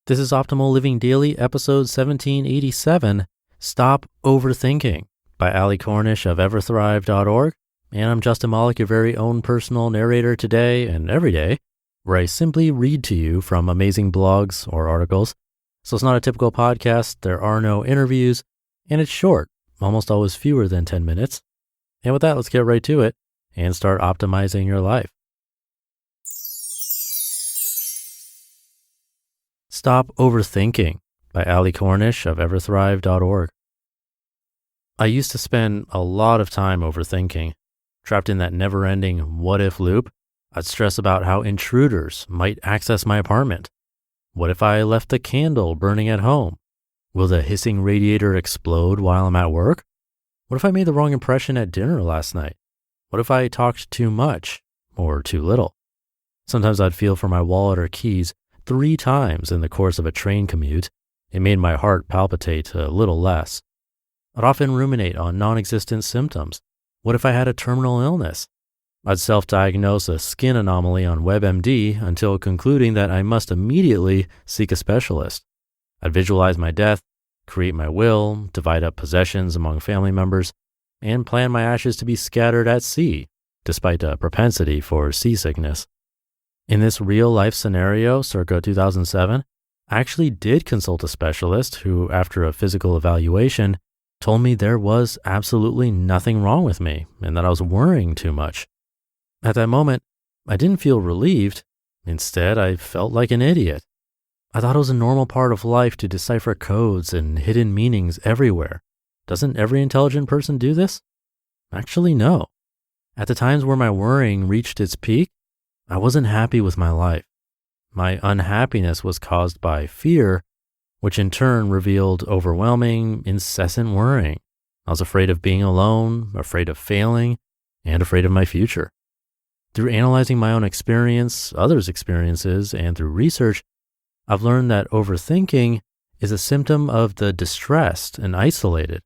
This is Optimal Living Daily, episode 1787, Stop Overthinking by Cornish of Everthrive.org. And I'm Justin Malik, your very own personal narrator today and every day, where I simply read to you from amazing blogs or articles. So it's not a typical podcast, there are no interviews, and it's short, almost always fewer than 10 minutes. And with that, let's get right to it and start optimizing your life. Stop Overthinking by Cornish of Everthrive.org. I used to spend a lot of time overthinking. Trapped in that never-ending what-if loop, I'd stress about how intruders might access my apartment. What if I left the candle burning at home? Will the hissing radiator explode while I'm at work? What if I made the wrong impression at dinner last night? What if I talked too much or too little? Sometimes I'd feel for my wallet or keys 3 times in the course of a train commute. It made my heart palpitate a little less. I'd often ruminate on non-existent symptoms. What if I had a terminal illness? I'd self-diagnose a skin anomaly on WebMD until concluding that I must immediately seek a specialist. I'd visualize my death, create my will, divide up possessions among family members, and plan my ashes to be scattered at sea, despite a propensity for seasickness. In this real-life scenario, circa 2007, I actually did consult a specialist who, after a physical evaluation, told me there was absolutely nothing wrong with me and that I was worrying too much. At that moment, I didn't feel relieved. Instead, I felt like an idiot. I thought it was a normal part of life to decipher codes and hidden meanings everywhere. Doesn't every intelligent person do this? Actually, no. At the times where my worrying reached its peak, I wasn't happy with my life. My unhappiness was caused by fear, which in turn revealed overwhelming, incessant worrying. I was afraid of being alone, afraid of failing, and afraid of my future. Through analyzing my own experience, others' experiences, and through research, I've learned that overthinking is a symptom of the distressed and isolated.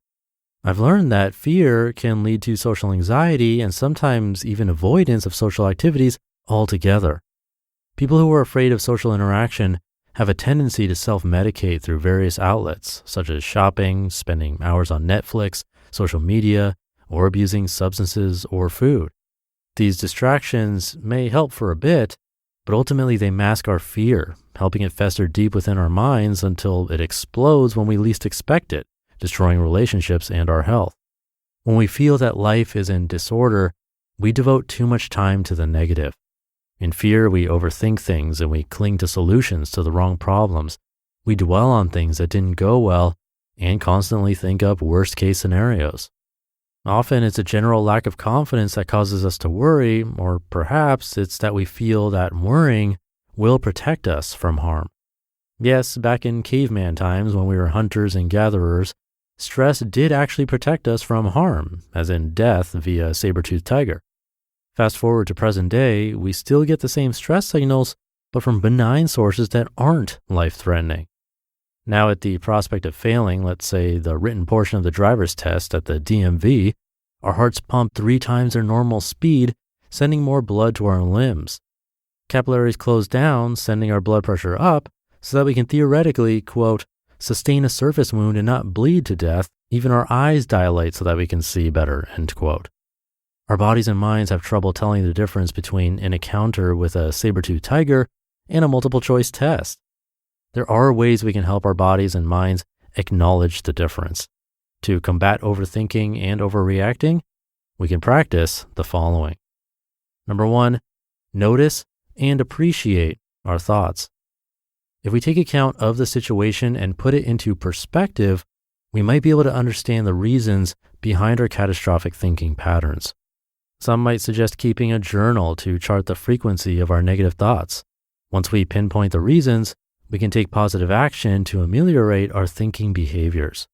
I've learned that fear can lead to social anxiety and sometimes even avoidance of social activities altogether. People who are afraid of social interaction have a tendency to self-medicate through various outlets, such as shopping, spending hours on Netflix, social media, or abusing substances or food. These distractions may help for a bit, but ultimately they mask our fear, helping it fester deep within our minds until it explodes when we least expect it, destroying relationships and our health. When we feel that life is in disorder, we devote too much time to the negative. In fear, we overthink things and we cling to solutions to the wrong problems. We dwell on things that didn't go well and constantly think up worst-case scenarios. Often, it's a general lack of confidence that causes us to worry, or perhaps it's that we feel that worrying will protect us from harm. Yes, back in caveman times when we were hunters and gatherers, stress did actually protect us from harm, as in death via saber-toothed tiger. Fast forward to present day, we still get the same stress signals, but from benign sources that aren't life-threatening. Now at the prospect of failing, let's say the written portion of the driver's test at the DMV, our hearts pump 3 times their normal speed, sending more blood to our limbs. Capillaries close down, sending our blood pressure up, so that we can theoretically, quote, sustain a surface wound and not bleed to death. Even our eyes dilate so that we can see better, end quote. Our bodies and minds have trouble telling the difference between an encounter with a saber-toothed tiger and a multiple-choice test. There are ways we can help our bodies and minds acknowledge the difference. To combat overthinking and overreacting, we can practice the following. Number 1, notice and appreciate our thoughts. If we take account of the situation and put it into perspective, we might be able to understand the reasons behind our catastrophic thinking patterns. Some might suggest keeping a journal to chart the frequency of our negative thoughts. Once we pinpoint the reasons, we can take positive action to ameliorate our thinking behaviors.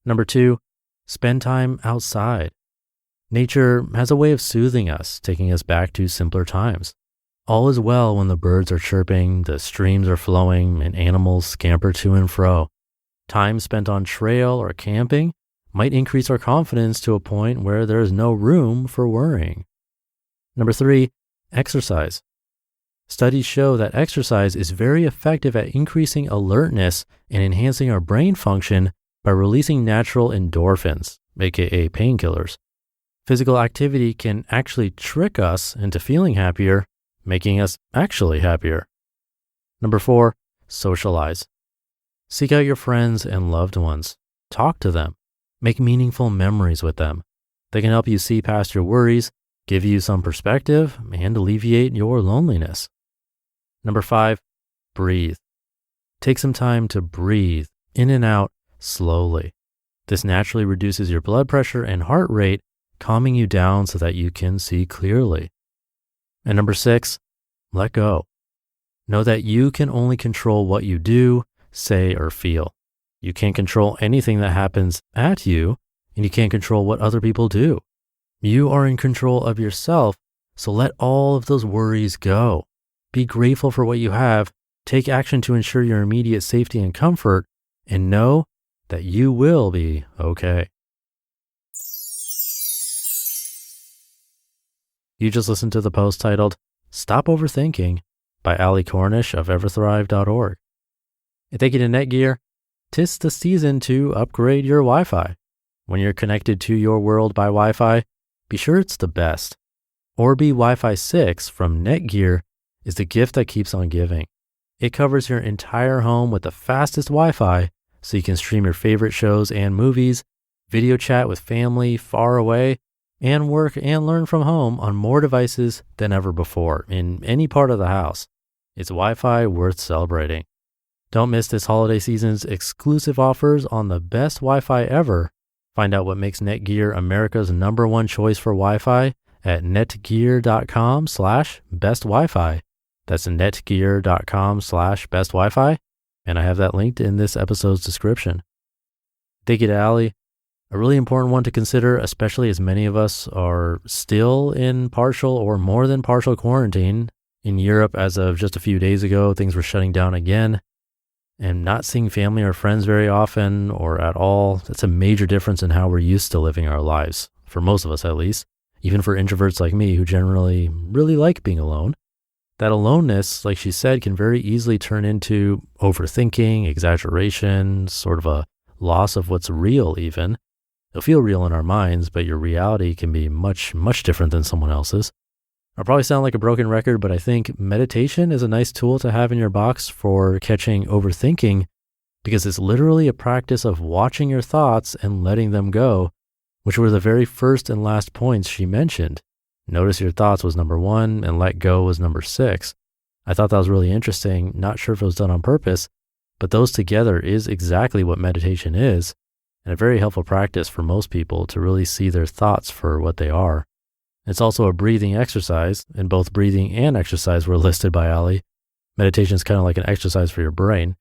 Number 2, spend time outside. Nature has a way of soothing us, taking us back to simpler times. All is well when the birds are chirping, the streams are flowing, and animals scamper to and fro. Time spent on trail or camping might increase our confidence to a point where there is no room for worrying. Number 3, exercise. Studies show that exercise is very effective at increasing alertness and enhancing our brain function by releasing natural endorphins, aka painkillers. Physical activity can actually trick us into feeling happier, making us actually happier. Number 4, socialize. Seek out your friends and loved ones. Talk to them. Make meaningful memories with them. They can help you see past your worries, give you some perspective, and alleviate your loneliness. Number 5, breathe. Take some time to breathe in and out slowly. This naturally reduces your blood pressure and heart rate, calming you down so that you can see clearly. And number 6, let go. Know that you can only control what you do, say, or feel. You can't control anything that happens at you, and you can't control what other people do. You are in control of yourself, so let all of those worries go. Be grateful for what you have, take action to ensure your immediate safety and comfort, and know that you will be okay. You just listened to the post titled, Stop Overthinking by Cornish of Everthrive.org. And thank you to NETGEAR. 'Tis the season to upgrade your Wi-Fi. When you're connected to your world by Wi-Fi, be sure it's the best. Orbi WiFi 6 from NETGEAR is the gift that keeps on giving. It covers your entire home with the fastest Wi-Fi so you can stream your favorite shows and movies, video chat with family far away, and work and learn from home on more devices than ever before in any part of the house. It's Wi-Fi worth celebrating. Don't miss this holiday season's exclusive offers on the best Wi-Fi ever. Find out what makes NETGEAR America's #1 choice for Wi-Fi at netgear.com/best Wi-Fi. That's netgear.com/best Wi-Fi. And I have that linked in this episode's description. Thank you to Allie. A really important one to consider, especially as many of us are still in partial or more than partial quarantine. In Europe, as of just a few days ago, things were shutting down again. And not seeing family or friends very often or at all, that's a major difference in how we're used to living our lives, for most of us at least, even for introverts like me who generally really like being alone. That aloneness, like she said, can very easily turn into overthinking, exaggeration, sort of a loss of what's real even. It'll feel real in our minds, but your reality can be much, much different than someone else's. I'll probably sound like a broken record, but I think meditation is a nice tool to have in your box for catching overthinking because it's literally a practice of watching your thoughts and letting them go, which were the very first and last points she mentioned. Notice your thoughts was number 1 and let go was number 6. I thought that was really interesting. Not sure if it was done on purpose, but those together is exactly what meditation is, and a very helpful practice for most people to really see their thoughts for what they are. It's also a breathing exercise, and both breathing and exercise were listed by Allie. Meditation is kind of like an exercise for your brain.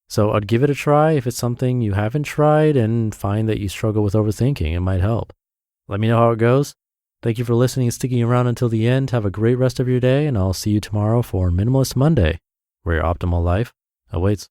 So I'd give it a try if it's something you haven't tried and find that you struggle with overthinking. It might help. Let me know how it goes. Thank you for listening and sticking around until the end. Have a great rest of your day, and I'll see you tomorrow for Minimalist Monday, where your optimal life awaits.